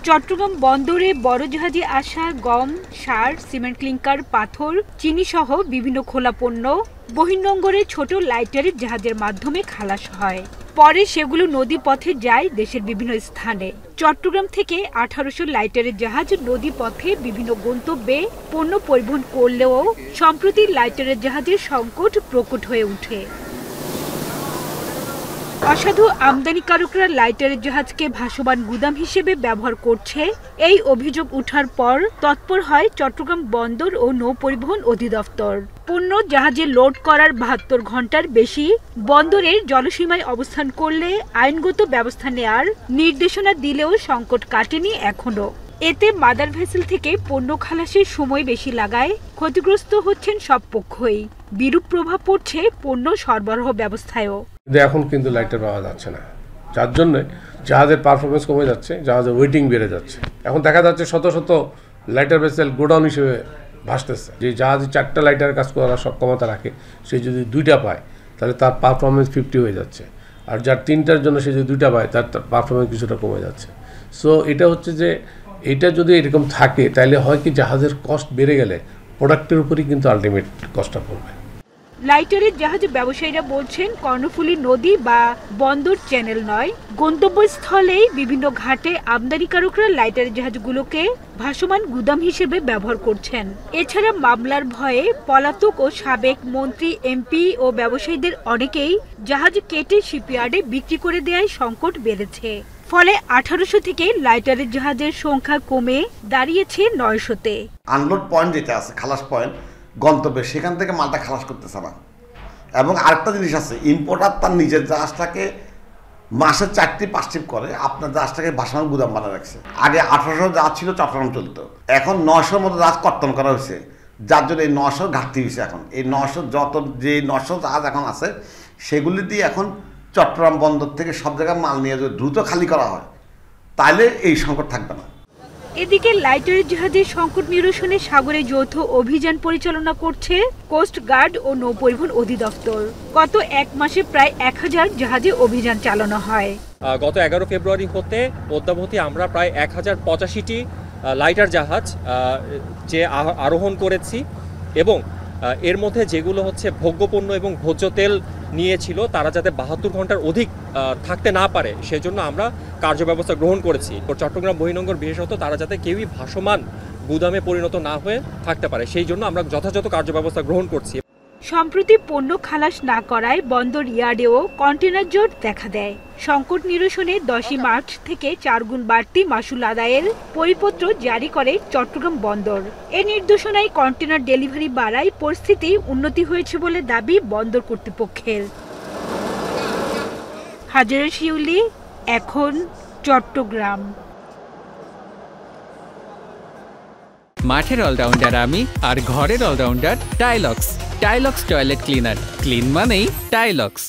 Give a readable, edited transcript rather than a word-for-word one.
চট্টগ্রাম বন্দরে বড় জাহাজে আসা গম, সার, সিমেন্ট ক্লিংকার, পাথর, চিনি সহ বিভিন্ন খোলা পণ্য বহির্নোঙরে ছোট লাইটারের জাহাজের মাধ্যমে খালাস হয়। পরে সেগুলো নদী পথে যায় দেশের বিভিন্ন স্থানে। চট্টগ্রাম থেকে 1800 লাইটারের জাহাজ নদী পথে বিভিন্ন গন্তব্যে পণ্য পরিবহন করলেও সম্প্রতি লাইটারের জাহাজের সংকট প্রকট হয়ে ওঠে। অসাধু আমদানিকারকরা লাইটারের জাহাজকে ভাসমান গুদাম হিসেবে ব্যবহার করছে, এই অভিযোগ ওঠার পর তৎপর হয় চট্টগ্রাম বন্দর ও নৌ পরিবহন অধিদপ্তর। পণ্য জাহাজে লোড করার 72 ঘন্টার বেশি বন্দরের জলসীমায় অবস্থান করলে আইনগত ব্যবস্থা নেয়ার নির্দেশনা দিলেও সংকট কাটেনি এখনো। এতে মাদার ভেসেল থেকে পণ্য খালাসের সময় বেশি লাগায় ক্ষতিগ্রস্ত হচ্ছেন সব পক্ষই। বিরূপ প্রভাব পড়ছে পণ্য সরবরাহ ব্যবস্থায়ও। এখন কিন্তু লাইটার পাওয়া যাচ্ছে না, যার জন্য জাহাজের পারফরমেন্স কমে যাচ্ছে, জাহাজের ওয়েটিং বেড়ে যাচ্ছে। এখন দেখা যাচ্ছে শত শত লাইটার ভেসেল গোডাউন হিসেবে ভাসতেছে। যে জাহাজ 4টা লাইটারের কাজ করার সক্ষমতা রাখে, সে যদি 2টা পায় তাহলে তার পারফরমেন্স 50 হয়ে যাচ্ছে, আর যার 3টার জন্য সে যদি 2টা পায় তার পারফরমেন্স কিছুটা কমে যাচ্ছে। সো এটা হচ্ছে যে এটা যদি এরকম থাকে তাহলে হয় কি জাহাজের কস্ট বেড়ে গেলে প্রোডাক্টের উপরই কিন্তু আলটিমেট কস্টটা পড়বে। লাইটারের জাহাজ ব্যবসায়ীরা বলছেন কর্ণফুলী নদী বা বন্দর চ্যানেল নয়, গন্তব্যস্থলেই বিভিন্ন ঘাটে আমদানিকারকরা লাইটারের জাহাজগুলোকে ভাসমান গুদাম হিসেবে ব্যবহার করছেন। এছাড়া মামলার ভয়ে পলাতক ও সাবেক মন্ত্রী, এমপি ও ব্যবসায়ীদের অনেকেই জাহাজ কেটে শিপইয়ার্ডে বিক্রি করে দেওয়ায় সংকট বেড়েছে। ফলে 1800 থেকে লাইটারের জাহাজের সংখ্যা কমে দাঁড়িয়েছে 900-তে। আনলোড পয়েন্ট যেটা আছে, খালাস পয়েন্ট গন্তব্যে, সেখান থেকে মালটা খালাস করতেছে না। এবং আরেকটা জিনিস আছে, ইম্পোর্টার তার নিজের জাহাজটাকে মাসে 4-5 ট্রিপ করে আপনার জাহাজটাকে ভাসমান গুদাম বানিয়ে রাখছে। আগে 1800 জাহাজ ছিল, চট্টগ্রাম চলতো, এখন 900-র মতো জাহাজ কর্তন করা হয়েছে, যার জন্য এই 900 ঘাটতি হয়েছে। এখন এই 900 যে 900 জাহাজ এখন আছে সেগুলি দিয়ে এখন চট্টগ্রাম বন্দর থেকে সব জায়গায় মাল নিয়ে যদি দ্রুত খালি করা হয় তাহলে এই সংকট থাকবে না। এদিকে লাইটারের জাহাজের সংকট নিরসনে সাগরে যৌথ অভিযান পরিচালনা করছে কোস্ট গার্ড ও নৌ পরিবহন অধিদপ্তর। গত 1 মাসে প্রায় 1000 জাহাজে অভিযান চালানো হয়। গত 11 ফেব্রুয়ারি হতে অদ্যাবধি আমরা প্রায় 1085টি লাইটার জাহাজ যে আরোহণ করেছি, এবং এর মধ্যে যেগুলো হচ্ছে ভোগ্যপণ্য এবং ভোজ্য তেল নিয়েছিল তারা যাতে 72 ঘন্টার অধিক থাকতে না পারে সেজন্য আমরা কার্যব্যবস্থা গ্রহণ করেছি। চট্টগ্রাম বহির্নোঙর বিশেষত তারা যাতে কেউই ভাসমান গুদামে পরিণত না হয়ে থাকতে পারে সেই জন্য আমরা যথাযথ কার্যব্যবস্থা গ্রহণ করছি। সম্প্রতি পণ্য খালাস না করায় বন্দর ইয়ার্ডেও কন্টেনার জট দেখা দেয়। সংকট নিরসনে 10ই মার্চ থেকে 4 গুণ বাড়তি মাসুল আদায়ের পরিপত্র জারি করে চট্টগ্রাম বন্দর। এ নির্দেশনায় কন্টেনার ডেলিভারি বাড়ায় পরিস্থিতি উন্নতি হয়েছে বলে দাবি বন্দর কর্তৃপক্ষের। হাজারা শিউলি, এখন চট্টগ্রাম। মাঠের অলরাউন্ডার আমি, আর ঘরের allrounder Tilex. Tilex toilet cleaner, clean মানেই টাইলক্স।